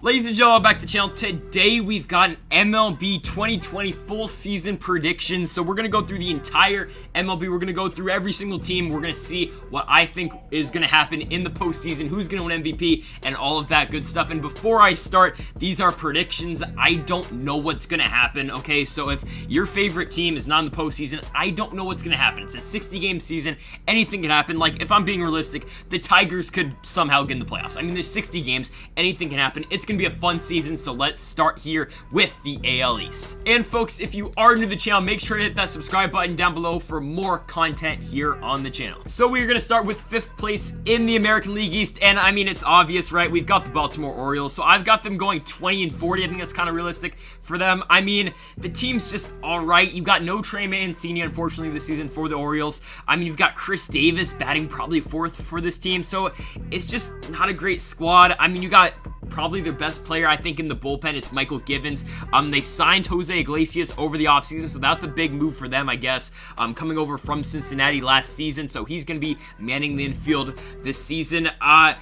Ladies and gentlemen, back to the channel. Today we've got an MLB 2020 full season prediction. So we're going to go through the entire MLB. We're going to go through every single team. We're going to see what I think is going to happen in the postseason, who's going to win MVP, and all of that good stuff. And before I start, these are predictions. I don't know what's going to happen, okay? So if your favorite team is not in the postseason, I don't know what's going to happen. It's a 60-game season. Anything can happen. Like, if I'm being realistic, the Tigers could somehow get in the playoffs. I mean, there's 60 games. Anything can happen. It's going to be a fun season, so let's start here with the AL East. And folks, if you are new to the channel, make sure to hit that subscribe button down below for more content here on the channel. So we're going to start with 5th place in the American League East, and I mean, it's obvious, right? We've got the Baltimore Orioles, so I've got them going 20-40. I think that's kind of realistic for them. I mean, the team's just all right. You've got no Trey Mancini, unfortunately, this season for the Orioles. I mean, you've got Chris Davis batting probably 4th for this team, so it's just not a great squad. I mean, you got probably their best player, I think, in the bullpen. It's Michael Givens. They signed Jose Iglesias over the offseason, so that's a big move for them, I guess. Coming over from Cincinnati last season, so he's going to be manning the infield this season. I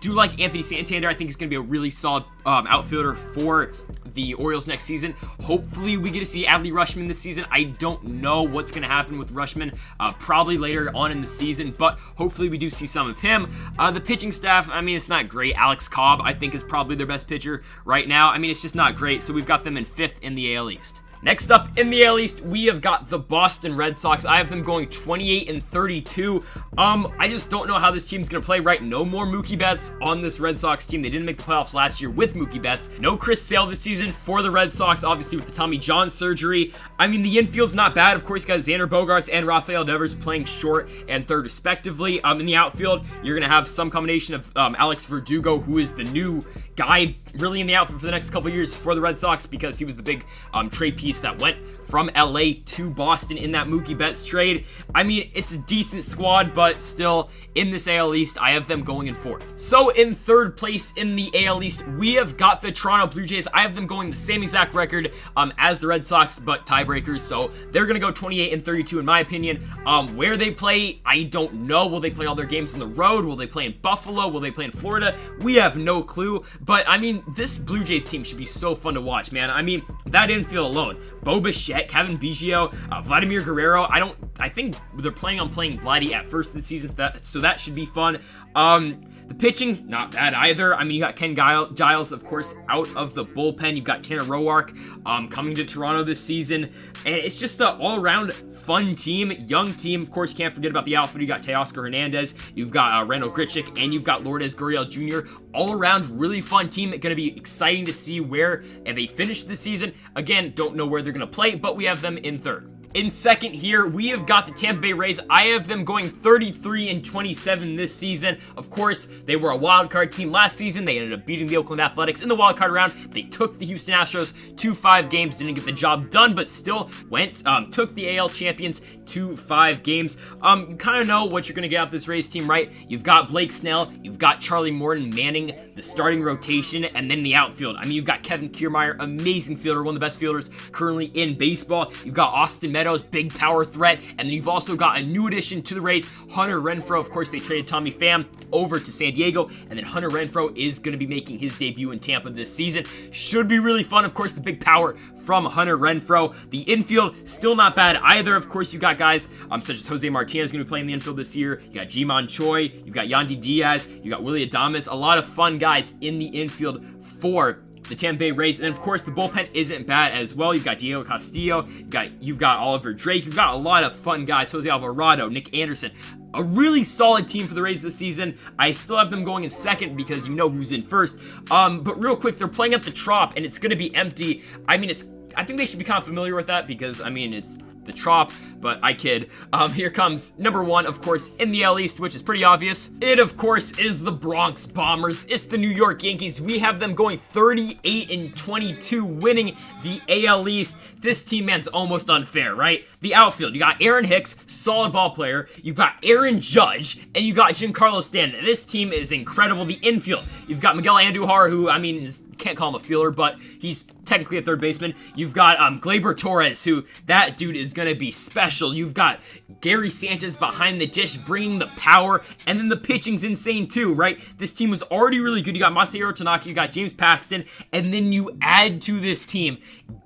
do like Anthony Santander. I think he's going to be a really solid outfielder for the Orioles next season. Hopefully, we get to see Adley Rutschman this season. I don't know what's going to happen with Rutschman, probably later on in the season, but hopefully we do see some of him. The pitching staff, I mean, it's not great. Alex Cobb, I think, is probably their best pitcher right now. I mean, it's just not great, so we've got them in 5th in the AL East. Next up in the AL East, we have got the Boston Red Sox. I have them going 28-32. I just don't know how this team's going to play, right? No more Mookie Betts on this Red Sox team. They didn't make the playoffs last year with Mookie Betts. No Chris Sale this season for the Red Sox, obviously with the Tommy John surgery. I mean, the infield's not bad. Of course, you got Xander Bogaerts and Rafael Devers playing short and third respectively. In the outfield, you're going to have some combination of Alex Verdugo, who is the new guy really in the outfield for the next couple of years for the Red Sox because he was the big trade piece that went from LA to Boston in that Mookie Betts trade. I mean, it's a decent squad, but still, in this AL East, I have them going in 4th. So in 3rd place in the AL East, we have got the Toronto Blue Jays. I have them going the same exact record as the Red Sox, but tiebreakers, so they're going to go 28-32 in my opinion. Where they play, I don't know. Will they play all their games on the road? Will they play in Buffalo? Will they play in Florida? We have no clue, but I mean, this Blue Jays team should be so fun to watch, man. I mean, that infield alone, Bo Bichette, Kevin Biggio, Vladimir Guerrero. I think they're planning on playing Vladdy at first of the season, so that should be fun. The pitching, not bad either. I mean, you got Ken Giles, of course, out of the bullpen. You've got Tanner Roark coming to Toronto this season. And it's just an all-around fun team, young team. Of course, you can't forget about the outfield. You got Teoscar Hernandez, you've got Randall Grichuk, and you've got Lourdes Gurriel Jr. All around, really fun team. Going to be exciting to see where they finish this season. Again, don't know where they're going to play, but we have them in 3rd. In 2nd here, we have got the Tampa Bay Rays. I have them going 33-27 this season. Of course, they were a wild card team last season. They ended up beating the Oakland Athletics in the wild card round. They took the Houston Astros to 5 games, didn't get the job done, but still took the AL champions to 5 games. You kind of know what you're going to get out of this Rays team, right? You've got Blake Snell, you've got Charlie Morton manning the starting rotation, and then the outfield. I mean, you've got Kevin Kiermaier, amazing fielder, one of the best fielders currently in baseball. You've got Austin Meadows, big power threat, and then you've also got a new addition to the Rays, Hunter Renfroe. Of course, they traded Tommy Pham over to San Diego, and then Hunter Renfroe is going to be making his debut in Tampa this season. Should be really fun. Of course, the big power from Hunter Renfroe. The infield, still not bad either. Of course, you got guys such as Jose Martinez going to be playing the infield this year. You got Ji-Man Choi, you've got Yandy Diaz, you got Willy Adames. A lot of fun guys in the infield for the Tampa Bay Rays. And then, of course, the bullpen isn't bad as well. You've got Diego Castillo, you've got Oliver Drake, you've got a lot of fun guys. Jose Alvarado, Nick Anderson. A really solid team for the Rays this season. I still have them going in 2nd because you know who's in 1st. But real quick, they're playing at the Trop, and it's going to be empty. I mean, I think they should be kind of familiar with that because, I mean, it's the Trop, but I kid. Here comes number 1, of course, in the AL East, which is pretty obvious. It, of course, is the Bronx Bombers. It's the New York Yankees. We have them going 38-22, winning the AL East. This team, man's almost unfair, right? The outfield, you got Aaron Hicks, solid ball player. You've got Aaron Judge, and you got Giancarlo Stanton. This team is incredible. The infield, you've got Miguel Andujar, who, I mean, can't call him a fielder, but he's technically a third baseman. You've got Gleyber Torres, who, that dude is going to be special. special. You've got Gary Sanchez behind the dish bringing the power, and then the pitching's insane too, right? This team was already really good. You got Masahiro Tanaka, you got James Paxton, and then you add to this team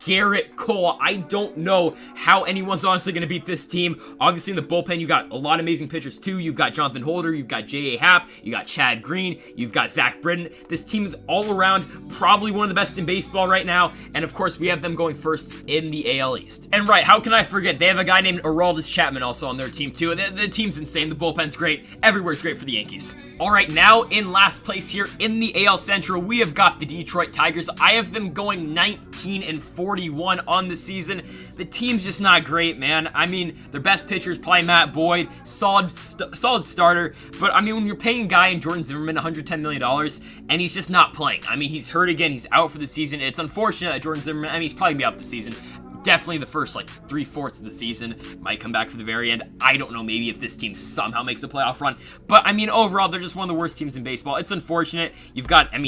Garrett Cole. I don't know how anyone's honestly going to beat this team. Obviously, in the bullpen, you got a lot of amazing pitchers too. You've got Jonathan Holder, you've got J.A. Happ, you got Chad Green, you've got Zach Britton. This team is all around probably one of the best in baseball right now, and of course, we have them going first in the AL East. And right, how can I forget? They have a guy named Aroldis Chapman also on their team too. The team's insane. The bullpen's great. Everywhere's great for the Yankees. All right, now in last place here in the AL Central, we have got the Detroit Tigers. I have them going 19-41 on the season. The team's just not great, man. I mean, their best pitcher is probably Matt Boyd, solid starter. But I mean, when you're paying a guy in Jordan Zimmerman $110 million and he's just not playing, I mean, he's hurt again. He's out for the season. It's unfortunate that Jordan Zimmerman, I mean, he's probably gonna be out the season. Definitely the first, like, 3/4 of the season. Might come back for the very end. I don't know, maybe if this team somehow makes a playoff run. But, I mean, overall, they're just one of the worst teams in baseball. It's unfortunate. You've got an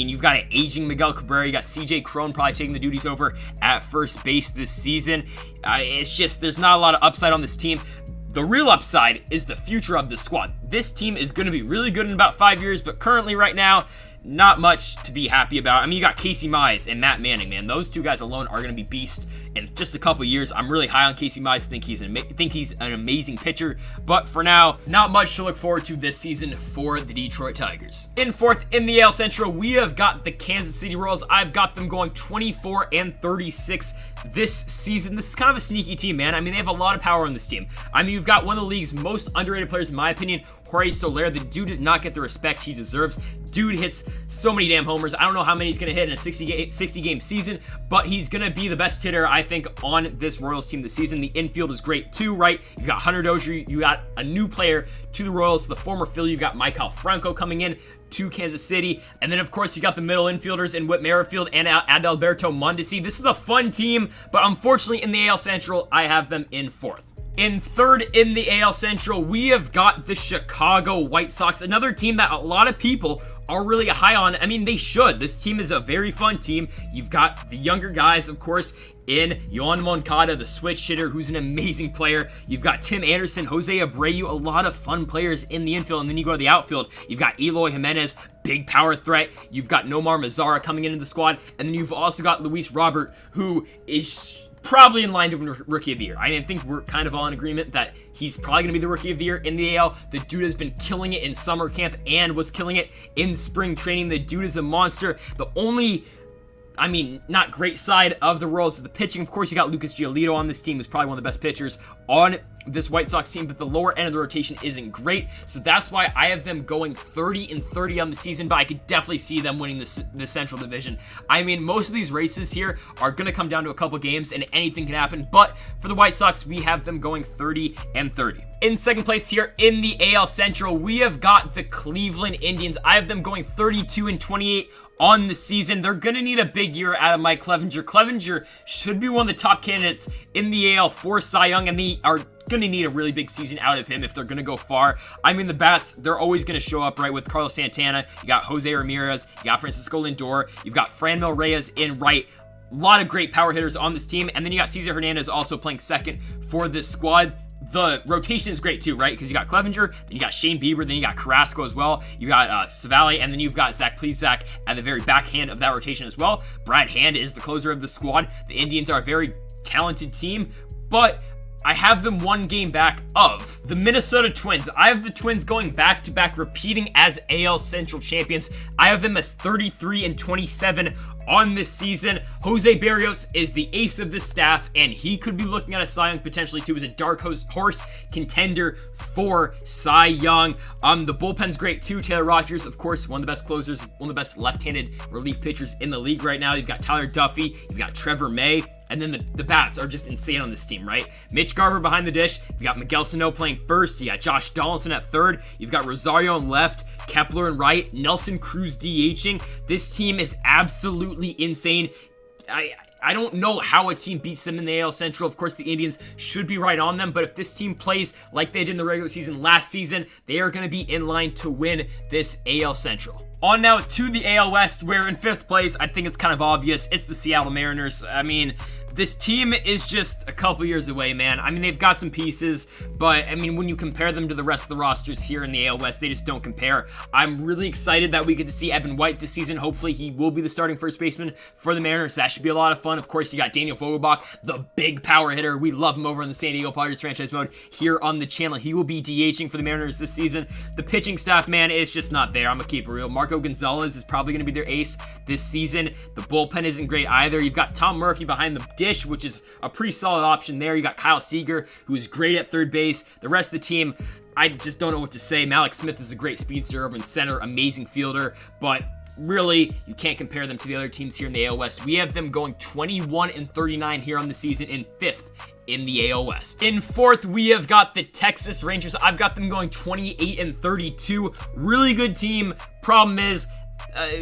aging Miguel Cabrera. You got CJ Cron probably taking the duties over at first base this season. It's just, there's not a lot of upside on this team. The real upside is the future of the squad. This team is going to be really good in about 5 years, but currently right now, not much to be happy about. I mean, you got Casey Mize and Matt Manning, man. Those two guys alone are going to be beasts in just a couple years. I'm really high on Casey Mize. Think he's an amazing pitcher. But for now, not much to look forward to this season for the Detroit Tigers. In fourth in the AL Central, we have got the Kansas City Royals. I've got them going 24-36 this season. This is kind of a sneaky team, man. I mean, they have a lot of power on this team. I mean, you've got one of the league's most underrated players, in my opinion, Jorge Soler. The dude does not get the respect he deserves. Dude hits so many damn homers. I don't know how many he's going to hit in a 60-game season, but he's going to be the best hitter, I think, on this Royals team this season. The infield is great too, right? You've got Hunter Dozier. You got a new player to the Royals, the former Philly. You've got Maikel Franco coming in to Kansas City. And then, of course, you got the middle infielders in Whit Merrifield and Adalberto Mondesi. This is a fun team, but unfortunately in the AL Central, I have them in fourth. In third in the AL Central, we have got the Chicago White Sox, another team that a lot of people are really high on. I mean, they should. This team is a very fun team. You've got the younger guys, of course, in Yoan Moncada, the switch hitter, who's an amazing player. You've got Tim Anderson, Jose Abreu, a lot of fun players in the infield. And then you go to the outfield. You've got Eloy Jimenez, big power threat. You've got Nomar Mazara coming into the squad. And then you've also got Luis Robert, who is probably in line to win Rookie of the Year. I think we're kind of all in agreement that he's probably going to be the Rookie of the Year in the AL. The dude has been killing it in summer camp and was killing it in spring training. The dude is a monster. The only, not great side of the Royals is the pitching. Of course, you got Lucas Giolito on this team, who's probably one of the best pitchers on this White Sox team, but the lower end of the rotation isn't great. So that's why I have them going 30-30 on the season, but I could definitely see them winning the Central Division. I mean, most of these races here are going to come down to a couple games and anything can happen, but for the White Sox, we have them going 30-30. In second place here in the AL Central, we have got the Cleveland Indians. I have them going 32-28 on the season. They're going to need a big year out of Mike Clevinger. Clevinger should be one of the top candidates in the AL for Cy Young, and they are going to need a really big season out of him if they're going to go far. I mean, the bats, they're always going to show up, right, with Carlos Santana. You got Jose Ramirez. You got Francisco Lindor. You've got Franmil Reyes in right. A lot of great power hitters on this team. And then you got Cesar Hernandez also playing second for this squad. The rotation is great too, right? Because you got Clevinger, then you got Shane Bieber, then you got Carrasco as well. You got Savali, and then you've got Zach Plesac at the very backhand of that rotation as well. Brad Hand is the closer of the squad. The Indians are a very talented team, but I have them one game back of the Minnesota Twins. I have the Twins going back-to-back, repeating as AL Central champions. I have them as 33-27 on this season. Jose Barrios is the ace of this staff, and he could be looking at a Cy Young potentially too as a dark horse contender for Cy Young. The bullpen's great too. Taylor Rogers, of course, one of the best closers, one of the best left-handed relief pitchers in the league right now. You've got Tyler Duffy, you've got Trevor May, and then the bats are just insane on this team, right? Mitch Garver behind the dish. You got Miguel Sano playing first. You got Josh Donaldson at third. You've got Rosario on left, Kepler in right, Nelson Cruz DHing. This team is absolutely insane. I don't know how a team beats them in the AL Central. Of course, the Indians should be right on them, but if this team plays like they did in the regular season last season, they are going to be in line to win this AL Central. On now to the AL West, where in 5th place, I think it's kind of obvious, it's the Seattle Mariners. I mean, this team is just a couple years away, man. I mean, they've got some pieces, but I mean, when you compare them to the rest of the rosters here in the AL West, they just don't compare. I'm really excited that we get to see Evan White this season. Hopefully, he will be the starting first baseman for the Mariners. That should be a lot of fun. Of course, you got Daniel Vogelbach, the big power hitter. We love him over in the San Diego Padres franchise mode here on the channel. He will be DHing for the Mariners this season. The pitching staff, man, is just not there. I'm gonna keep it real. Marco Gonzalez is probably gonna be their ace this season. The bullpen isn't great either. You've got Tom Murphy behind the dish, which is a pretty solid option there. You got Kyle Seager, who is great at third base. The rest of the team, I just don't know what to say. Malik Smith is a great speedster over in center, amazing fielder, but really, you can't compare them to the other teams here in the AL West. We have them going 21-39 here on the season in 5th in the AL West. In 4th, we have got the Texas Rangers. I've got them going 28-32. Really good team. Problem is,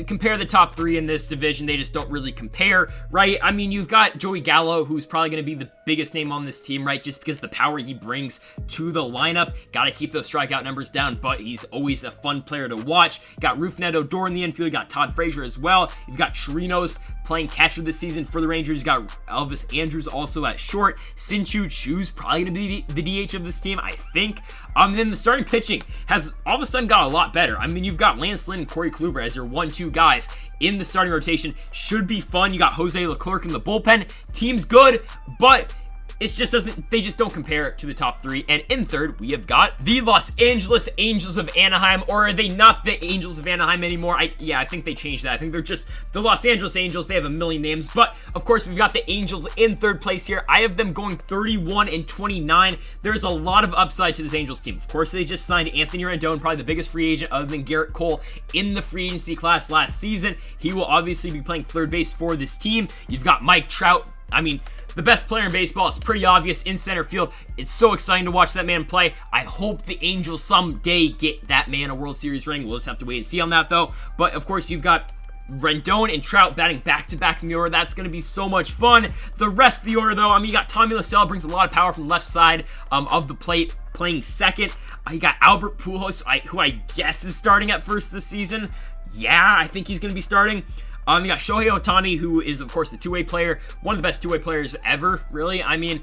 compare the top 3 in this division, they just don't really compare, right? I mean, you've got Joey Gallo, who's probably going to be the biggest name on this team, right? Just because of the power he brings to the lineup. Got to keep those strikeout numbers down, but he's always a fun player to watch. Got Rougned Odor in the infield. You got Todd Frazier as well. You've got Chirinos playing catcher this season for the Rangers. You got Elvis Andrews also at short. Sin-Chu Chu's probably going to be the DH of this team, I think. Then the starting pitching has all of a sudden got a lot better. I mean, you've got Lance Lynn and Corey Kluber as your 1-2 guys in the starting rotation. Should be fun. You got Jose Leclerc in the bullpen. Team's good, but it just doesn't, they just don't compare to the top 3. And in 3rd, we have got the Los Angeles Angels of Anaheim, or are they not the Angels of Anaheim anymore? I think they changed that. I think they're just the Los Angeles Angels. They have a million names, but of course, we've got the Angels in 3rd place here. I have them going 31-29. There's a lot of upside to this Angels team. Of course, they just signed Anthony Rendon, probably the biggest free agent other than Garrett Cole in the free agency class last season. He will obviously be playing 3rd base for this team. You've got Mike Trout. I mean, the best player in baseball. It's pretty obvious in center field. It's so exciting to watch that man play. I hope the Angels someday get that man a World Series ring. We'll just have to wait and see on that, though. But, of course, you've got Rendon and Trout batting back-to-back in the order. That's going to be so much fun. The rest of the order, though, I mean, you got Tommy LaSalle, brings a lot of power from the left side of the plate, playing second. You got Albert Pujols, who I guess is starting at first this season. Yeah, I think he's going to be starting. You got Shohei Ohtani, who is, of course, the two-way player. One of the best two-way players ever, really. I mean,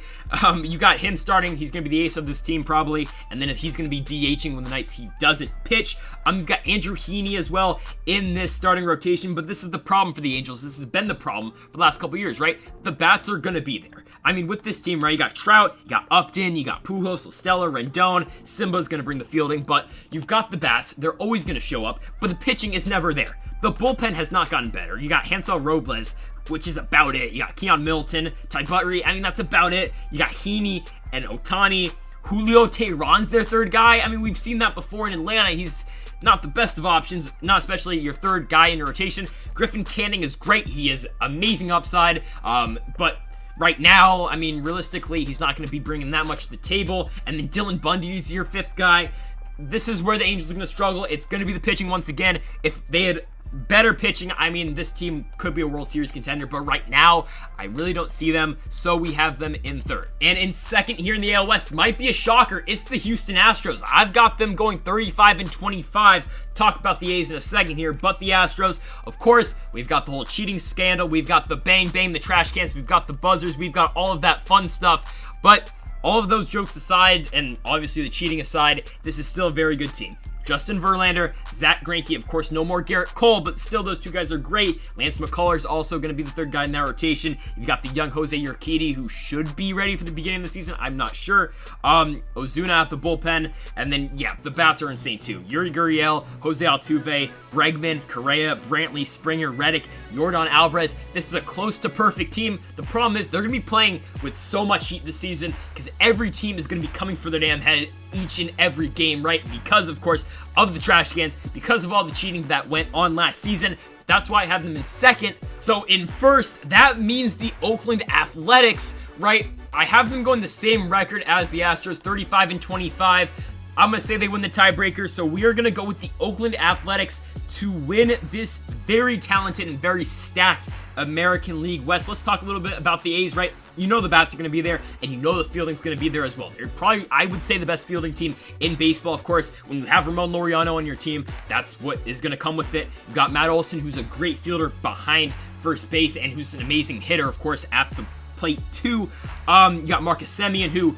you got him starting. He's going to be the ace of this team, probably. And then if he's going to be DHing when the nights he doesn't pitch. You've got Andrew Heaney as well in this starting rotation. But this is the problem for the Angels. This has been the problem for the last couple years, right? The bats are going to be there. I mean, with this team, right, you got Trout, you got Upton, you got Pujols, Stella, Rendon. Simba's going to bring the fielding, but you've got the bats. They're always going to show up, but the pitching is never there. The bullpen has not gotten better. You got Hansel Robles, which is about it. You got Keon Milton, Ty Buttery. I mean, that's about it. You got Heaney and Ohtani. Julio Teheran's their third guy. I mean, we've seen that before in Atlanta. He's not the best of options, not especially your third guy in your rotation. Griffin Canning is great. He is amazing upside, but right now, I mean, realistically, he's not going to be bringing that much to the table. And then Dylan Bundy is your fifth guy. This is where the Angels are going to struggle. It's going to be the pitching once again. If they had better pitching, I mean, this team could be a World Series contender, but right now, I really don't see them, so we have them in third. And in second here in the AL West, might be a shocker, it's the Houston Astros. I've got them going 35-25. Talk about the A's in a second here, but the Astros, of course, we've got the whole cheating scandal, we've got the bang bang, the trash cans, we've got the buzzers, we've got all of that fun stuff, but all of those jokes aside, and obviously the cheating aside, this is still a very good team. Justin Verlander, Zach Greinke, of course, no more Garrett Cole, but still those two guys are great. Lance McCullers also going to be the third guy in that rotation. You've got the young Jose Urquidy, who should be ready for the beginning of the season. I'm not sure. Ozuna at the bullpen, and then, yeah, the bats are insane too. Yuri Gurriel, Jose Altuve, Bregman, Correa, Brantley, Springer, Reddick, Yordan Alvarez. This is a close to perfect team. The problem is they're going to be playing with so much heat this season because every team is going to be coming for their damn head each and every game, right? Because, of course, of the trash cans, because of all the cheating that went on last season. That's why I have them in second. So in first, that means the Oakland Athletics, right? I have them going the same record as the Astros, 35-25. I'm going to say they win the tiebreaker, so we are going to go with the Oakland Athletics to win this very talented and very stacked American League West. Let's talk a little bit about the A's, right? You know the bats are going to be there, and you know the fielding's going to be there as well. They're probably, I would say, the best fielding team in baseball. Of course, when you have Ramon Laureano on your team, that's what is going to come with it. You've got Matt Olson, who's a great fielder behind first base, and who's an amazing hitter, of course, at the plate too. You got Marcus Semien, who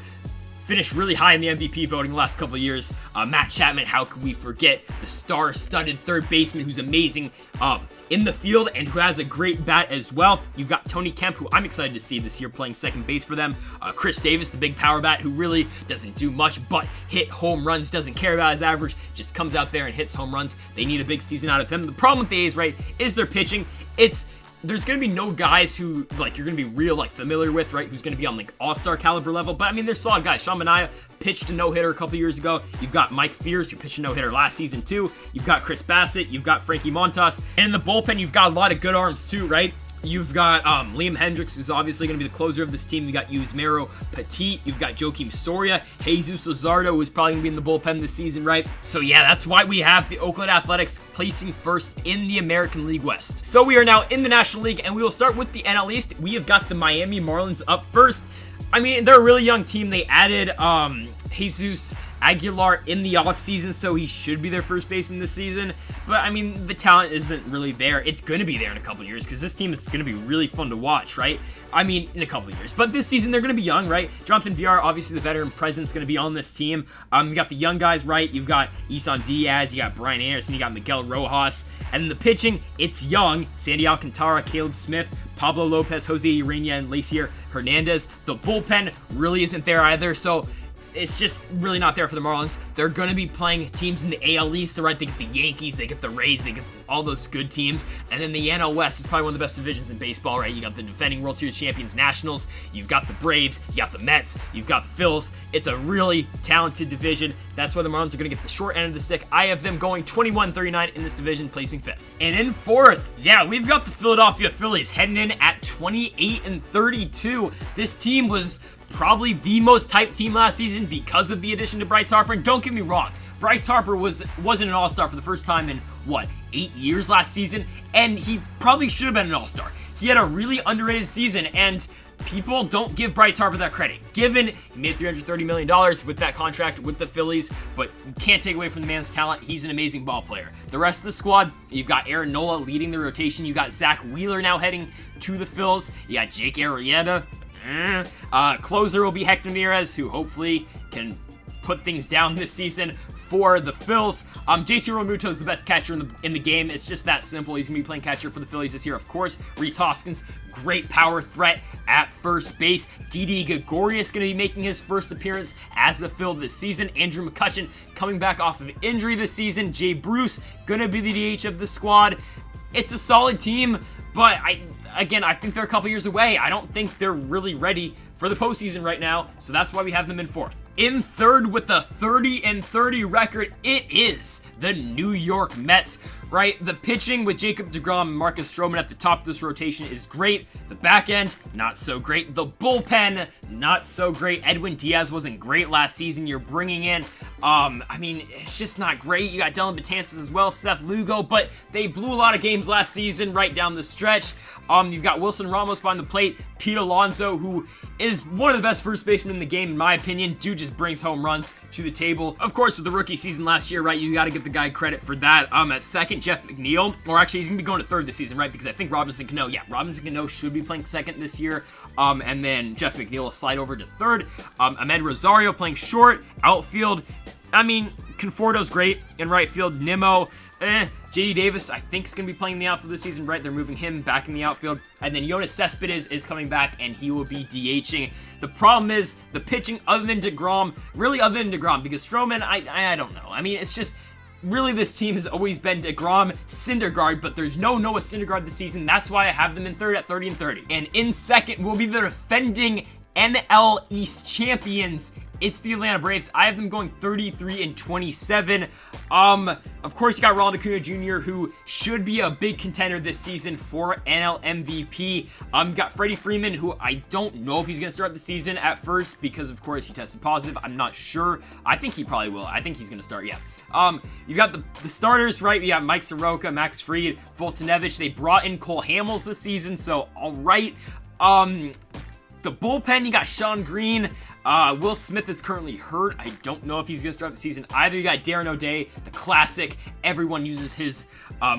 finished really high in the MVP voting the last couple of years. Matt Chapman, how could we forget the star-studded third baseman who's amazing in the field and who has a great bat as well. You've got Tony Kemp, who I'm excited to see this year playing second base for them. Chris Davis, the big power bat, who really doesn't do much but hit home runs, doesn't care about his average, just comes out there and hits home runs. They need a big season out of him. The problem with the A's, right, is their pitching. There's going to be no guys who, like, you're going to be real, like, familiar with, right, who's going to be on, like, all-star caliber level. But, I mean, there's solid guys. Sean Manaea pitched a no-hitter a couple years ago. You've got Mike Fears, who pitched a no-hitter last season, too. You've got Chris Bassett. You've got Frankie Montas. And in the bullpen, you've got a lot of good arms, too, right? You've got Liam Hendricks, who's obviously going to be the closer of this team. You've got Yusmeiro Petit. You've got Joakim Soria. Jesus Luzardo, who's probably going to be in the bullpen this season, right? So, yeah, that's why we have the Oakland Athletics placing first in the American League West. So, we are now in the National League, and we will start with the NL East. We have got the Miami Marlins up first. I mean, they're a really young team. They added Jesus Aguilar in the offseason, so he should be their first baseman this season. But, I mean, the talent isn't really there. It's going to be there in a couple of years because this team is going to be really fun to watch, right? I mean, in a couple of years. But this season, they're going to be young, right? Jonathan Villar, obviously the veteran presence, going to be on this team. You got the young guys, right? You've got Isan Diaz, you got Brian Anderson, you got Miguel Rojas. And then the pitching, it's young. Sandy Alcantara, Caleb Smith, Pablo Lopez, Jose Urena, and Lacier Hernandez. The bullpen really isn't there either, so it's just really not there for the Marlins. They're going to be playing teams in the AL East, so right, they get the Yankees, they get the Rays, they get all those good teams. And then the NL West is probably one of the best divisions in baseball, right? You got the defending World Series champions Nationals, you've got the Braves, you got the Mets, you've got the Phils. It's a really talented division. That's why the Marlins are going to get the short end of the stick. I have them going 21-39 in this division, placing fifth. And in fourth, yeah, we've got the Philadelphia Phillies heading in at 28-32. This team was probably the most hyped team last season because of the addition to Bryce Harper. And don't get me wrong, Bryce Harper wasn't an all-star for the first time in, 8 years last season? And he probably should have been an all-star. He had a really underrated season, and people don't give Bryce Harper that credit. Given he made $330 million with that contract with the Phillies, but you can't take away from the man's talent. He's an amazing ball player. The rest of the squad, you've got Aaron Nola leading the rotation. You got Zach Wheeler now heading to the Phils. You got Jake Arrieta. Closer will be Hector Neres, who hopefully can put things down this season for the Phils. JT Realmuto is the best catcher in the game. It's just that simple. He's going to be playing catcher for the Phillies this year, of course. Rhys Hoskins, great power threat at first base. Didi Gregorius going to be making his first appearance as a Phil this season. Andrew McCutchen coming back off of injury this season. Jay Bruce going to be the DH of the squad. It's a solid team, but I think they're a couple years away. I don't think they're really ready for the postseason right now, so that's why we have them in fourth. In third with a 30-30 record, it is the New York Mets, right? The pitching with Jacob deGrom and Marcus Stroman at the top of this rotation is great. The back end, not so great. The bullpen, not so great. Edwin Diaz wasn't great last season. You're bringing in, it's just not great. You got Dylan Betances as well, Seth Lugo, but they blew a lot of games last season right down the stretch. You've got Wilson Ramos behind the plate, Pete Alonso, who is one of the best first basemen in the game, in my opinion. Dude just brings home runs to the table. Of course, with the rookie season last year, right, you got to give the guy credit for that. At second, Jeff McNeil, or actually, he's going to be going to third this season, right, because I think Robinson Cano should be playing second this year, and then Jeff McNeil will slide over to third. Ahmed Rosario playing short, outfield. Conforto's great in right field. Nimmo, J.D. Davis, I think, is going to be playing in the outfield this season, right? They're moving him back in the outfield. And then Jonas Cespedes is coming back, and he will be DHing. The problem is the pitching other than DeGrom, because Stroman, I don't know. It's just, really this team has always been DeGrom, Syndergaard, but there's no Noah Syndergaard this season. That's why I have them in third at 30-30. And in second will be the defending NL East champions, it's the Atlanta Braves. I have them going 33-27. Of course, you got Ronald Acuna Jr., who should be a big contender this season for NL MVP. You got Freddie Freeman, who I don't know if he's going to start the season at first because, of course, he tested positive. I'm not sure. I think he probably will. I think he's going to start, yeah. You got the starters, right? You got Mike Soroka, Max Fried, Fultonevich. They brought in Cole Hamels this season, so all right. The bullpen, you got Sean Green. Will Smith is currently hurt. I don't know if he's going to start the season either. You got Darren O'Day, the classic. Everyone uses his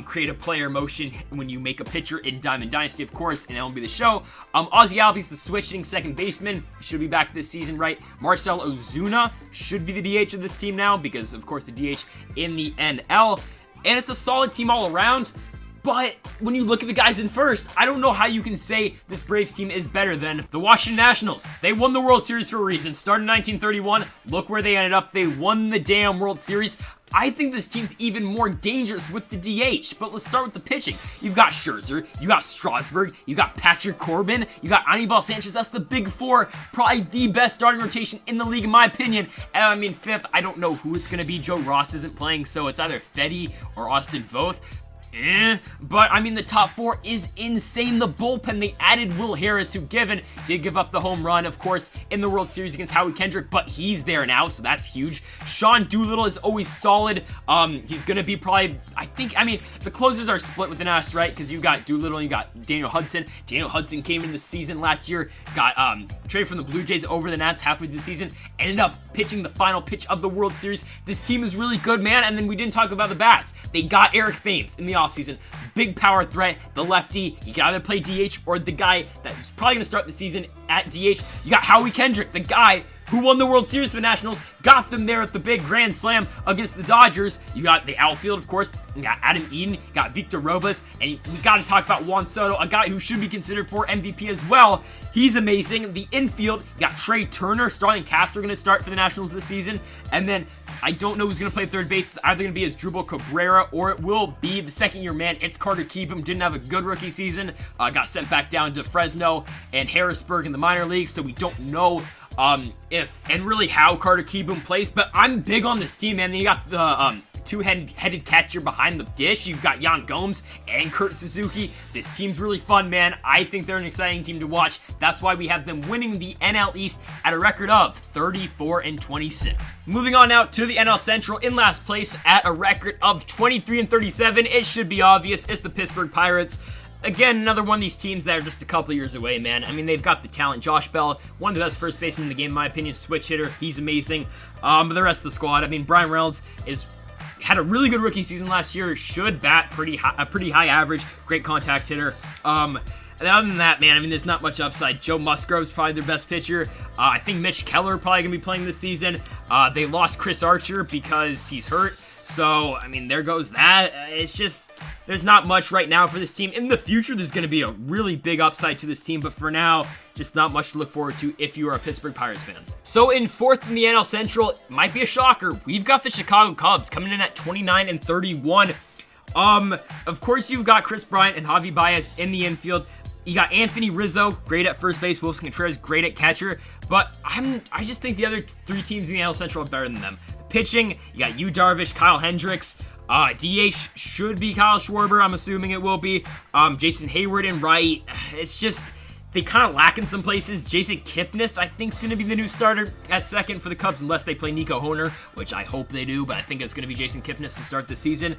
creative player motion when you make a pitcher in Diamond Dynasty, of course, and that will be the show. Ozzie Albies, the switching second baseman, should be back this season, right? Marcell Ozuna should be the DH of this team now because, of course, the DH in the NL. And it's a solid team all around. But when you look at the guys in first, I don't know how you can say this Braves team is better than the Washington Nationals. They won the World Series for a reason. Started in 1931. Look where they ended up. They won the damn World Series. I think this team's even more dangerous with the DH, but let's start with the pitching. You've got Scherzer, you got Strasburg, you got Patrick Corbin, you got Anibal Sanchez. That's the big four, probably the best starting rotation in the league, in my opinion. And I mean, fifth, I don't know who it's going to be. Joe Ross isn't playing, so it's either Fedde or Austin Voth. But I mean, the top four is insane. The bullpen, they added Will Harris, who did give up the home run, of course, in the World Series against Howie Kendrick, but he's there now, so that's huge. Sean Doolittle is always solid. He's gonna be probably, I mean, the closers are split with an S, right? Because you got Doolittle and you got Daniel Hudson. Daniel Hudson came into the season last year, got traded from the Blue Jays over the Nats halfway through the season, ended up pitching the final pitch of the World Series. This team is really good, man. And then we didn't talk about the bats. They got Eric Thames in the offseason. Big power threat, the lefty. He can either play DH or the guy that's probably going to start the season at DH. You got Howie Kendrick, the guy who won the World Series for the Nationals, got them there at the big grand slam against the Dodgers. You got the outfield, of course. You got Adam Eaton, you got Victor Robles, and we got to talk about Juan Soto, a guy who should be considered for MVP as well. He's amazing. The infield, you got Trey Turner, Starling Castro going to start for the Nationals this season, and then I don't know who's going to play third base. It's either going to be Asdrubal Cabrera or it will be the second-year man. It's Carter Kieboom. Didn't have a good rookie season. Got sent back down to Fresno and Harrisburg in the minor leagues, so we don't know if and really how Carter Kieboom plays. But I'm big on this team, man. You got the two-headed catcher behind the dish. You've got Yan Gomes and Kurt Suzuki. This team's really fun, man. I think they're an exciting team to watch. That's why we have them winning the NL East at a record of 34-26. Moving on now to the NL Central in last place at a record of 23-37. It should be obvious. It's the Pittsburgh Pirates. Again, another one of these teams that are just a couple years away, man. I mean, they've got the talent. Josh Bell, one of the best first basemen in the game, in my opinion. Switch hitter. He's amazing. But the rest of the squad, I mean, Brian Reynolds had a really good rookie season last year. Should bat a pretty high average. Great contact hitter. And other than that, man, I mean, there's not much upside. Joe Musgrove's probably their best pitcher. I think Mitch Keller probably going to be playing this season. They lost Chris Archer because he's hurt. So, I mean, there goes that. It's just, there's not much right now for this team. In the future, there's going to be a really big upside to this team. But for now, just not much to look forward to if you are a Pittsburgh Pirates fan. So in fourth in the NL Central, might be a shocker. We've got the Chicago Cubs coming in at 29-31. Of course, you've got Chris Bryant and Javi Baez in the infield. You got Anthony Rizzo, great at first base. Wilson Contreras, great at catcher. But I just think the other three teams in the NL Central are better than them. Pitching, you got Yu Darvish, Kyle Hendricks. DH should be Kyle Schwarber. I'm assuming it will be. Jason Hayward and right. It's just, they kind of lack in some places. Jason Kipnis, I think, is going to be the new starter at second for the Cubs unless they play Nico Hoerner, which I hope they do, but I think it's going to be Jason Kipnis to start the season.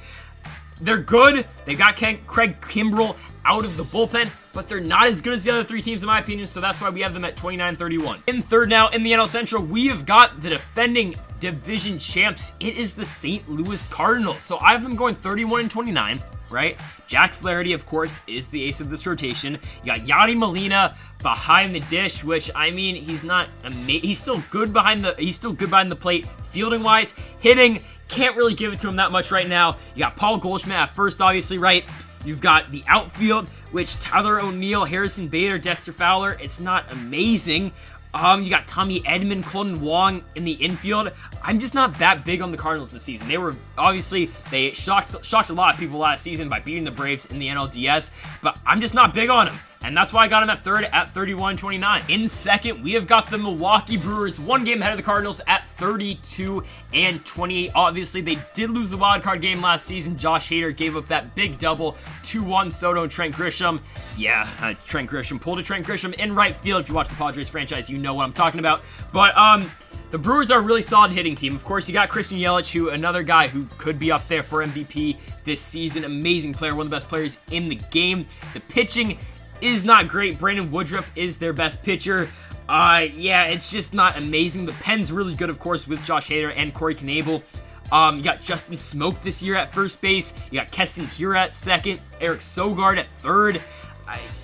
They're good. They got Craig Kimbrell out of the bullpen, but they're not as good as the other three teams in my opinion, so that's why we have them at 29-31. In third now in the NL Central, we have got the defending division champs. It is the St. Louis Cardinals. So I have them going 31-29, right? Jack Flaherty, of course, is the ace of this rotation. You got Yadi Molina behind the dish, which, I mean, he's not amazing. He's still good behind the plate, fielding wise. Hitting, can't really give it to him that much right now. You got Paul Goldschmidt at first, obviously, right? You've got the outfield, which Tyler O'Neill, Harrison Bader, Dexter Fowler, it's not amazing. You got Tommy Edman, Colton Wong in the infield. I'm just not that big on the Cardinals this season. They shocked a lot of people last season by beating the Braves in the NLDS, but I'm just not big on them. And that's why I got him at third at 31-29. In second, we have got the Milwaukee Brewers, 1 game ahead of the Cardinals at 32-28. Obviously, they did lose the wild card game last season. Josh Hader gave up that big double to Juan Soto and Trent Grisham. Yeah, Trent Grisham pulled a Trent Grisham in right field. If you watch the Padres franchise, you know what I'm talking about. But the Brewers are a really solid hitting team. Of course, you got Christian Yelich, who another guy who could be up there for MVP this season. Amazing player, one of the best players in the game. The pitching is not great. Brandon Woodruff is their best pitcher. Yeah, it's just not amazing. The pen's really good, of course, with Josh Hader and Corey Knebel. You got Justin Smoke this year at first base. You got Keston Hiura at second. Eric Sogard at third.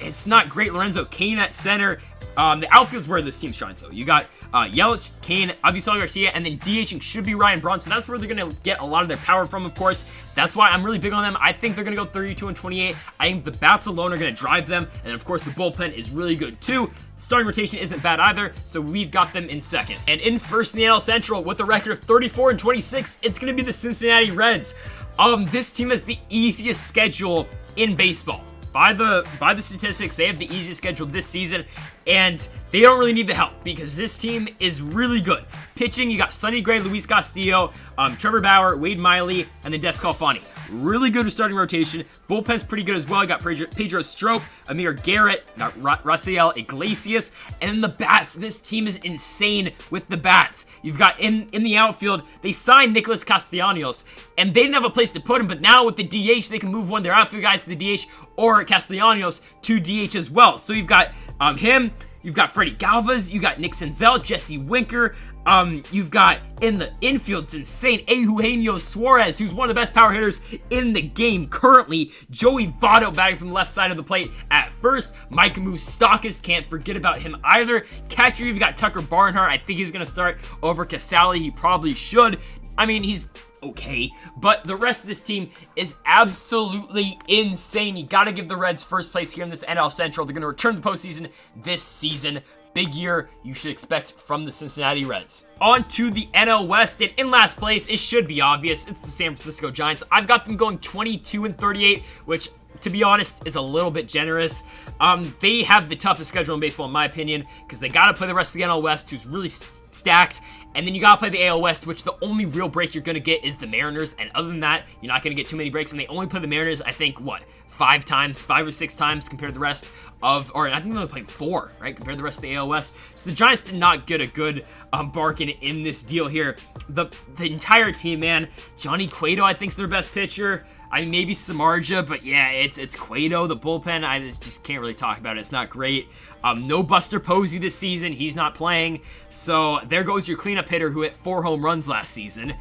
It's not great. Lorenzo Cain at center. The outfield's where this team shines, though. You got Yelich, Kane, Avisal Garcia, and then DHing should be Ryan Braun. So that's where they're going to get a lot of their power from, of course. That's why I'm really big on them. I think they're going to go 32-28. I think the bats alone are going to drive them. And, of course, the bullpen is really good, too. Starting rotation isn't bad either, so we've got them in second. And in first in the NL Central with a record of 34-26, it's going to be the Cincinnati Reds. This team has the easiest schedule in baseball. By the statistics, they have the easiest schedule this season, and they don't really need the help because this team is really good. Pitching, you got Sonny Gray, Luis Castillo, Trevor Bauer, Wade Miley, and then Des Calfani. Really good starting rotation. Bullpen's pretty good as well. You got Pedro Strop, Amir Garrett, got Rafael Iglesias, and in the bats, this team is insane with the bats. You've got in the outfield, they signed Nicholas Castellanos, and they didn't have a place to put him, but now with the DH, they can move one of their outfield guys to the DH or Castellanos to DH as well. So you've got him. You've got Freddie Galvez, you got Nick Senzel, Jesse Winker, you've got in the infield, it's insane, Eugenio Suarez, who's one of the best power hitters in the game currently, Joey Votto batting from the left side of the plate at first, Mike Moustakas, can't forget about him either. Catcher, you've got Tucker Barnhart, I think he's going to start over Casale, he probably should. I mean, he's okay, but the rest of this team is absolutely insane. You got to give the Reds first place here in this NL Central. They're going to return to the postseason this season. Big year you should expect from the Cincinnati Reds. On to the NL West, and in last place, it should be obvious, it's the San Francisco Giants. I've got them going 22-38, which, to be honest, is a little bit generous. They have the toughest schedule in baseball, in my opinion, because they got to play the rest of the NL West, who's really stacked, and then you got to play the AL West, which the only real break you're going to get is the Mariners, and other than that, you're not going to get too many breaks, and they only play the Mariners, I think, 5 or 6 times compared to the rest of, or I think they only played 4, right, compared to the rest of the AL West. So the Giants did not get a good bargain in this deal here. The entire team, man, Johnny Cueto, I think, is their best pitcher. I mean, maybe Samardzija, but yeah, it's Cueto. The bullpen, I just can't really talk about it. It's not great. No Buster Posey this season. He's not playing. So there goes your cleanup hitter who hit 4 home runs last season.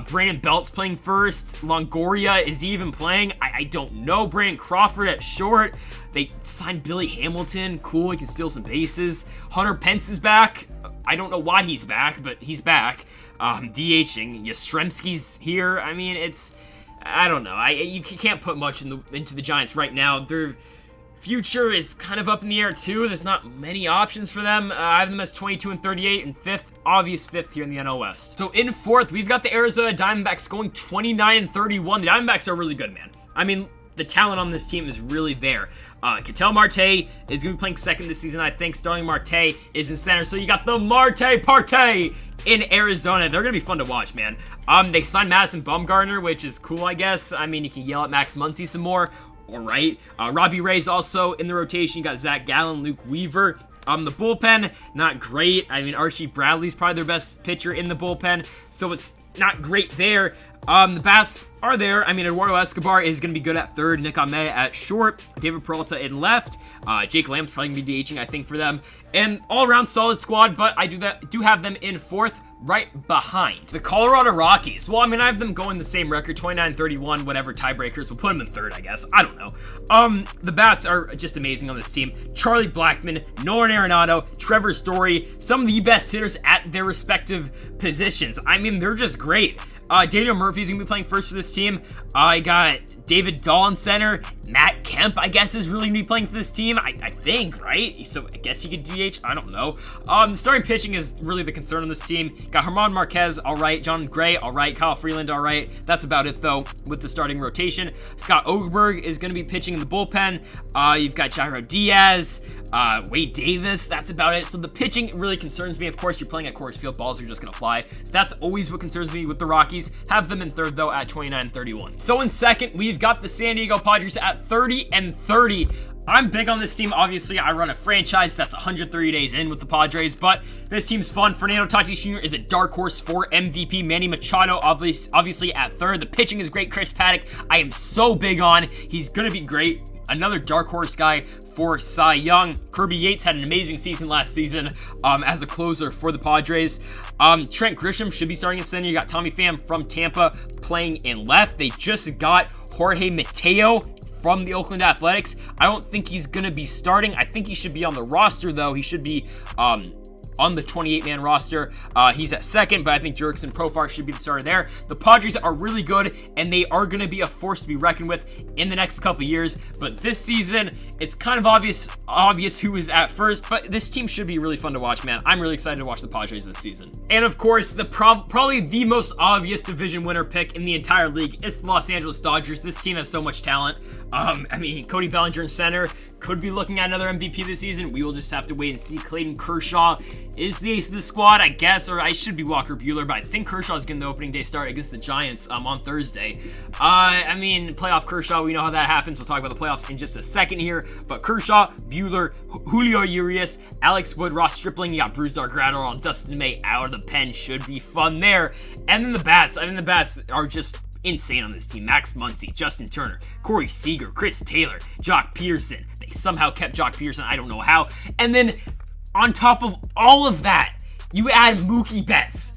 Brandon Belt's playing first. Longoria, is he even playing? I don't know. Brandon Crawford at short. They signed Billy Hamilton. Cool, he can steal some bases. Hunter Pence is back. I don't know why he's back, but he's back. DHing. Yastrzemski's here. I mean, I don't know. You can't put much into the Giants right now. Their future is kind of up in the air too. There's not many options for them. I have them as 22-38 and 5th, obvious 5th here in the NL West. So in 4th, we've got the Arizona Diamondbacks going 29-31. The Diamondbacks are really good, man. I mean, the talent on this team is really there. Ketel Marte is going to be playing second this season, I think. Starling Marte is in center. So you got the Marte Parte in Arizona. They're going to be fun to watch, man. They signed Madison Bumgarner, which is cool, I guess. I mean, you can yell at Max Muncy some more. All right. Robbie Ray's also in the rotation. You got Zach Gallen, Luke Weaver. The bullpen, not great. I mean, Archie Bradley's probably their best pitcher in the bullpen, so it's not great there. The bats are there. I mean, Eduardo Escobar is going to be good at third, Nick Ahmed at short, David Peralta in left, Jake Lamb's probably going to be DHing, I think, for them. And all-around solid squad, but I do have them in 4th, right behind the Colorado Rockies. Well, I mean, I have them going the same record, 29-31, whatever tiebreakers. We'll put them in 3rd, I guess. I don't know. The bats are just amazing on this team. Charlie Blackmon, Nolan Arenado, Trevor Story, some of the best hitters at their respective positions. I mean, they're just great. Daniel Murphy's going to be playing first for this team. I got David Dahl in center, Matt Kemp, I guess, is really going to be playing for this team. I think, right? So I guess he could DH. I don't know. The starting pitching is really the concern on this team. Got German Marquez, all right. John Gray, all right. Kyle Freeland, all right. That's about it, though, with the starting rotation. Scott Oberg is going to be pitching in the bullpen. You've got Jairo Diaz, Wade Davis. That's about it. So the pitching really concerns me. Of course, you're playing at Coors Field. Balls are just going to fly. So that's always what concerns me with the Rockies. Have them in third, though, at 29-31. So in second, we've got the San Diego Padres at 30-30. I'm big on this team. Obviously, I run a franchise that's 130 days in with the Padres, but this team's fun. Fernando Tatis Jr. is a dark horse for MVP. Manny Machado, obviously at third. The pitching is great. Chris Paddock, I am so big on. He's going to be great. Another dark horse guy for Cy Young. Kirby Yates had an amazing season last season as a closer for the Padres. Trent Grisham should be starting in center. You got Tommy Pham from Tampa playing in left. They just got Jorge Mateo from the Oakland Athletics. I don't think he's going to be starting. I think he should be on the roster, though. He should be on the 28-man roster. He's at second, but I think Jurickson Profar should be the starter there. The Padres are really good, and they are going to be a force to be reckoned with in the next couple years. But this season, it's kind of obvious who is at first, but this team should be really fun to watch, man. I'm really excited to watch the Padres this season. And of course, probably the most obvious division winner pick in the entire league is the Los Angeles Dodgers. This team has so much talent. I mean, Cody Bellinger in center could be looking at another MVP this season. We will just have to wait and see. Clayton Kershaw is the ace of the squad, I guess, or I should be Walker Buehler, but I think Kershaw's getting the opening day start against the Giants on Thursday. I mean, playoff Kershaw, we know how that happens. We'll talk about the playoffs in just a second here, but Kershaw, Buehler, Julio Urias, Alex Wood, Ross Stripling, you got Bruce Dark-Gratterall and Dustin May out of the pen. Should be fun there. And then the bats. I mean, the bats are just insane on this team. Max Muncy, Justin Turner, Corey Seager, Chris Taylor, Jock Peterson. They somehow kept Jock Peterson. I don't know how. And then on top of all of that, you add Mookie Betts.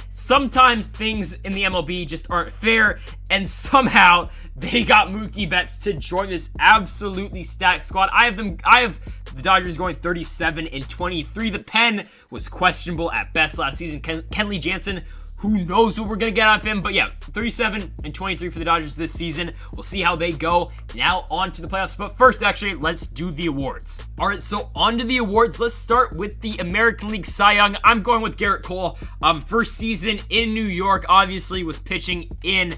Sometimes things in the MLB just aren't fair, and somehow they got Mookie Betts to join this absolutely stacked squad. I have the Dodgers going 37-23. The pen was questionable at best last season. Kenley Jansen, who knows what we're going to get out of him? But yeah, 37-23 for the Dodgers this season. We'll see how they go. Now on to the playoffs. But first, actually, let's do the awards. All right, so on to the awards. Let's start with the American League Cy Young. I'm going with Garrett Cole. First season in New York, obviously, was pitching in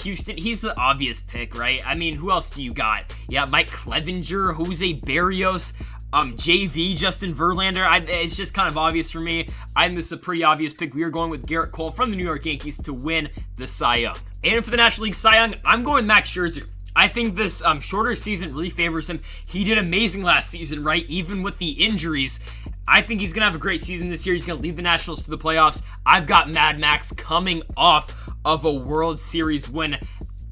Houston. He's the obvious pick, right? I mean, who else do you got? Yeah, Mike Clevinger, Jose Barrios, JV, Justin Verlander. It's just kind of obvious for me. This is a pretty obvious pick. We are going with Garrett Cole from the New York Yankees to win the Cy Young. And for the National League Cy Young, I'm going Max Scherzer. I think this shorter season really favors him. He did amazing last season, right? Even with the injuries. I think he's going to have a great season this year. He's going to lead the Nationals to the playoffs. I've got Mad Max coming off of a World Series win.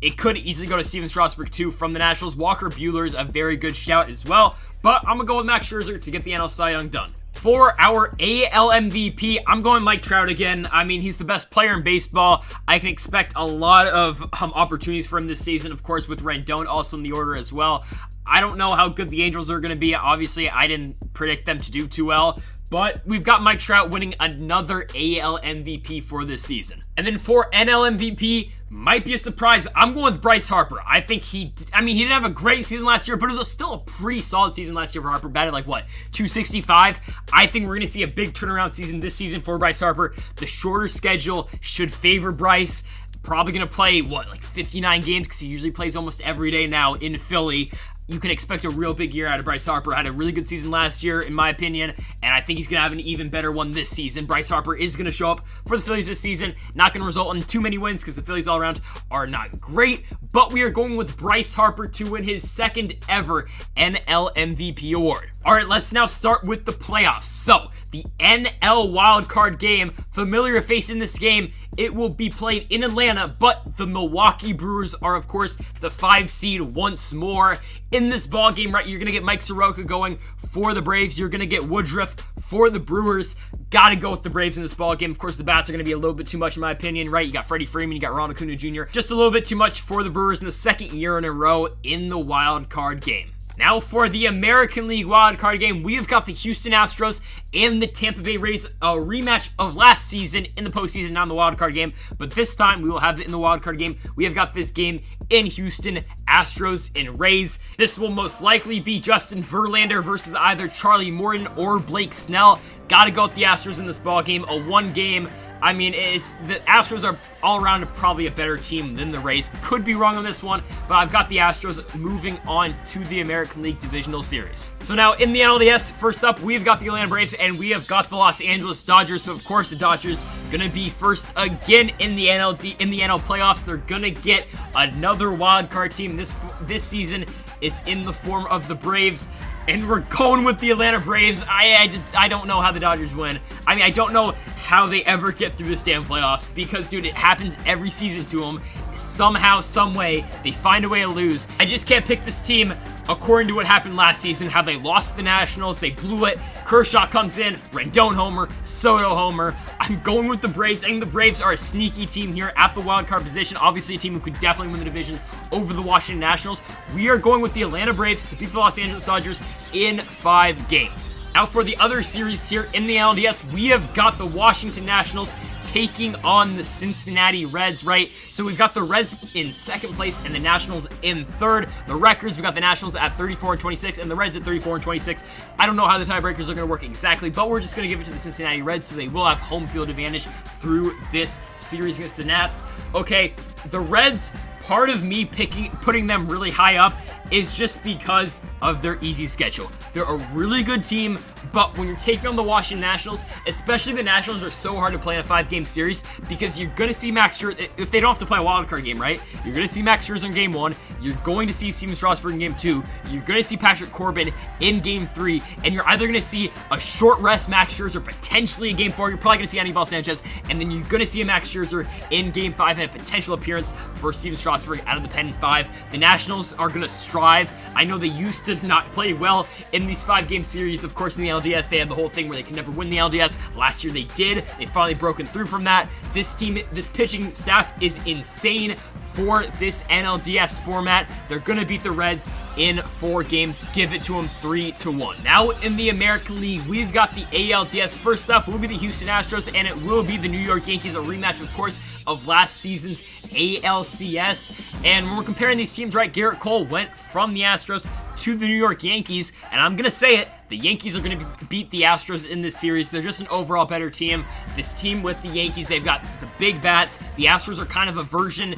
It could easily go to Steven Strasburg, too, from the Nationals. Walker Buehler is a very good shout as well. But I'm going to go with Max Scherzer to get the NL Cy Young done. For our AL MVP, I'm going Mike Trout again. I mean, he's the best player in baseball. I can expect a lot of opportunities for him this season, of course, with Rendon also in the order as well. I don't know how good the Angels are going to be. Obviously, I didn't predict them to do too well. But we've got Mike Trout winning another AL MVP for this season. And then for NL MVP, might be a surprise. I'm going with Bryce Harper. I think he didn't have a great season last year, but it was still a pretty solid season last year for Harper. Batted like, 265? I think we're going to see a big turnaround season this season for Bryce Harper. The shorter schedule should favor Bryce. Probably going to play, 59 games, because he usually plays almost every day now in Philly. You can expect a real big year out of Bryce Harper. Had a really good season last year, in my opinion, and I think he's going to have an even better one this season. Bryce Harper is going to show up for the Phillies this season. Not going to result in too many wins because the Phillies all around are not great, but we are going with Bryce Harper to win his second ever NL MVP award. All right, let's now start with the playoffs. So, the NL wildcard game, familiar face in this game, it will be played in Atlanta, but the Milwaukee Brewers are, of course, the 5 seed once more. In this ball game, right, you're going to get Mike Soroka going for the Braves. You're going to get Woodruff for the Brewers. Got to go with the Braves in this ball game. Of course, the bats are going to be a little bit too much, in my opinion, right? You got Freddie Freeman, you got Ronald Acuna Jr. Just a little bit too much for the Brewers in the second year in a row in the wild card game. Now for the American League wildcard game, we have got the Houston Astros and the Tampa Bay Rays, a rematch of last season in the postseason, not in the wildcard game. But this time, we will have it in the wildcard game. We have got this game in Houston Astros and Rays. This will most likely be Justin Verlander versus either Charlie Morton or Blake Snell. Gotta go with the Astros in this ball game. A one game. I mean, the Astros are all around probably a better team than the Rays. Could be wrong on this one, but I've got the Astros moving on to the American League Divisional Series. So now in the NLDS, first up, we've got the Atlanta Braves and we have got the Los Angeles Dodgers. So of course the Dodgers gonna be first again in the NL playoffs. They're gonna get another wild card team this season. It's in the form of the Braves. And we're going with the Atlanta Braves. I don't know how the Dodgers win. I mean, I don't know how they ever get through this damn playoffs because, dude, it happens every season to them. Somehow, some way, they find a way to lose. I just can't pick this team according to what happened last season, how they lost the Nationals, they blew it. Kershaw comes in, Rendon homer, Soto homer. I'm going with the Braves. I think the Braves are a sneaky team here at the wild card position. Obviously, a team who could definitely win the division over the Washington Nationals. We are going with the Atlanta Braves to beat the Los Angeles Dodgers in 5 games. Now for the other series here in the NLDS, we have got the Washington Nationals taking on the Cincinnati Reds, right? So we've got the Reds in second place and the Nationals in third. The records, we've got the Nationals at 34-26 and the Reds at 34-26. I don't know how the tiebreakers are going to work exactly, but we're just going to give it to the Cincinnati Reds so they will have home field advantage through this series against the Nats. Okay, the Reds, part of me putting them really high up is just because of their easy schedule. They're a really good team, but when you're taking on the Washington Nationals, especially the Nationals are so hard to play in a 5-game series because you're going to see Max Scherzer, if they don't have to play a wild card game, right? You're going to see Max Scherzer in game 1, you're going to see Steven Strasburg in game 2, you're going to see Patrick Corbin in game 3, and you're either going to see a short rest Max Scherzer potentially in game 4, you're probably going to see Anibal Sanchez, and then you're going to see a Max Scherzer in game 5 and a potential appearance for Steven Strasburg out of the pen in 5. The Nationals are going to strive. I know they used to not play well in these 5-game series. Of course, in the LDS, they had the whole thing where they could never win the LDS. Last year, they did. They finally broken through from that. This team, this pitching staff is insane for this NLDS format. They're going to beat the Reds in 4 games. Give it to them 3-1. Now, in the American League, we've got the ALDS. First up will be the Houston Astros, and it will be the New York Yankees, a rematch, of course, of last season's ALCS. And when we're comparing these teams, right, Garrett Cole went from the Astros to the New York Yankees, and I'm going to say it, the Yankees are going to beat the Astros in this series. They're just an overall better team. This team with the Yankees, they've got the big bats. The Astros are kind of a version,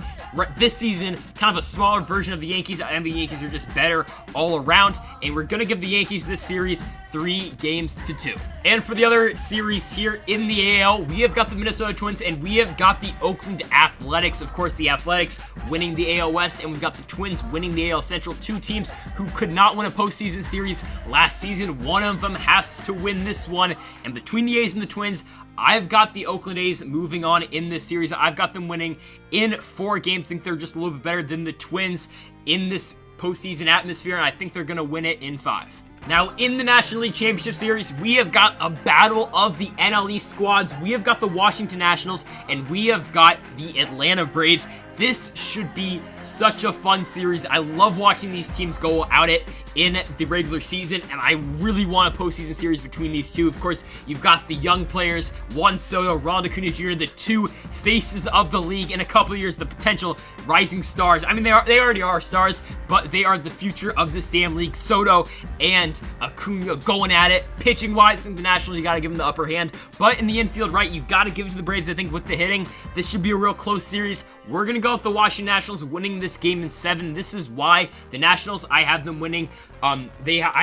this season, kind of a smaller version of the Yankees, and the Yankees are just better all around, and we're going to give the Yankees this series 3-2. And for the other series here in the AL, we have got the Minnesota Twins and we have got the Oakland Athletics. Of course, the Athletics winning the AL West, and we've got the Twins winning the AL Central. 2 teams who could not win a postseason series last season. One of them has to win this one, and between the A's and the Twins, I've got the Oakland A's moving on in this series. I've got them winning in 4 games. I think they're just a little bit better than the Twins in this postseason atmosphere, and I think they're going to win it in 5. Now, in the National League Championship Series, we have got a battle of the NL East squads. We have got the Washington Nationals, and we have got the Atlanta Braves. This should be such a fun series. I love watching these teams go at it in the regular season, and I really want a postseason series between these two. Of course, you've got the young players, Juan Soto, Ronald Acuna Jr., the 2 faces of the league. In a couple of years, the potential rising stars. I mean, they already are stars, but they are the future of this damn league. Soto and Acuna going at it. Pitching-wise, I think the Nationals, you got to give them the upper hand. But in the infield, right, you got to give it to the Braves, I think, with the hitting. This should be a real close series. We're going to go with the Washington Nationals winning this game in 7. This is why the Nationals, I have them winning. I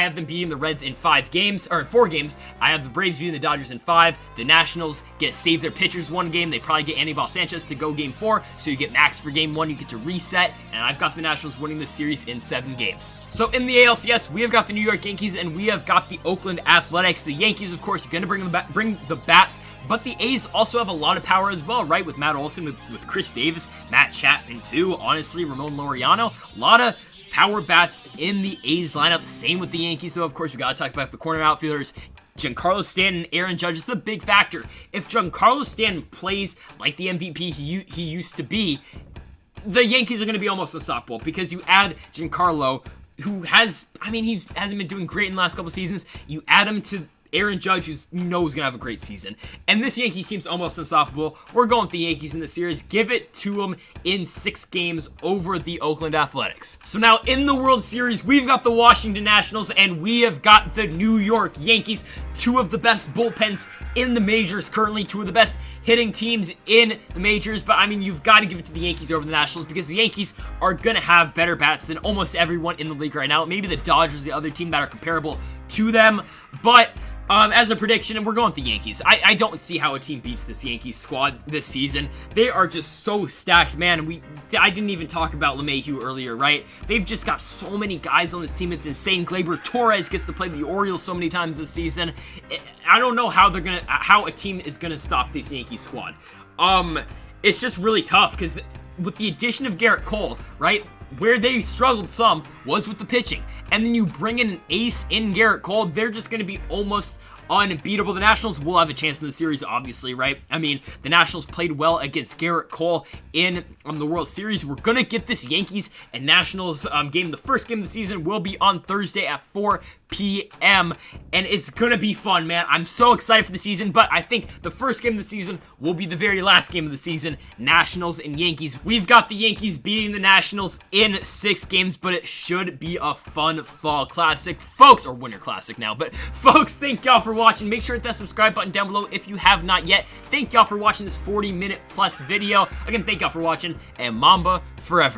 have them beating the Reds in 5 games, or in 4 games. I have the Braves beating the Dodgers in 5. The Nationals get to save their pitchers 1 game. They probably get Anibal Sanchez to go game 4, so you get Max for game 1. You get to reset, and I've got the Nationals winning this series in 7 games. So in the ALCS, we have got the New York Yankees, and we have got the Oakland Athletics. The Yankees, of course, are going to bring the bats, but the A's also have a lot of power as well, right? With Matt Olson, with Chris Davis, Matt Chapman too, honestly, Ramon Laureano. A lot of power bats in the A's lineup. Same with the Yankees, so of course we got to talk about the corner outfielders. Giancarlo Stanton and Aaron Judge is the big factor. If Giancarlo Stanton plays like the MVP he used to be, the Yankees are going to be almost unstoppable because you add Giancarlo, who he hasn't been doing great in the last couple seasons. You add him to Aaron Judge, who's knows gonna have a great season. And this Yankees team's almost unstoppable. We're going with the Yankees in the series. Give it to them in 6 games over the Oakland Athletics. So now in the World Series, we've got the Washington Nationals and we have got the New York Yankees. 2 of the best bullpens in the majors currently, 2 of the best hitting teams in the majors. But I mean, you've got to give it to the Yankees over the Nationals because the Yankees are gonna have better bats than almost everyone in the league right now. Maybe the Dodgers, the other team that are comparable to them, but as a prediction, and we're going with the Yankees. I don't see how a team beats this Yankees squad this season. They are just so stacked, man. I didn't even talk about LeMahieu earlier, right? They've just got so many guys on this team. It's insane. Gleyber Torres gets to play the Orioles so many times this season. I don't know how a team is gonna stop this Yankees squad. It's just really tough because with the addition of Garrett Cole, right? Where they struggled some was with the pitching. And then you bring in an ace in Garrett Cole, they're just going to be almost unbeatable. The Nationals will have a chance in the series, obviously, right? I mean, the Nationals played well against Garrett Cole in the World Series. We're going to get this Yankees and Nationals game. The first game of the season will be on Thursday at 4 p.m. and it's gonna be fun, man. I'm so excited for the season, but I think the first game of the season will be the very last game of the season. Nationals and Yankees. We've got the Yankees beating the Nationals in 6 games, but it should be a fun fall classic, folks, or winter classic now. But folks, thank y'all for watching. Make sure to hit that subscribe button down below if you have not yet. Thank y'all for watching this 40-minute plus video. Again, thank y'all for watching, and Mamba forever.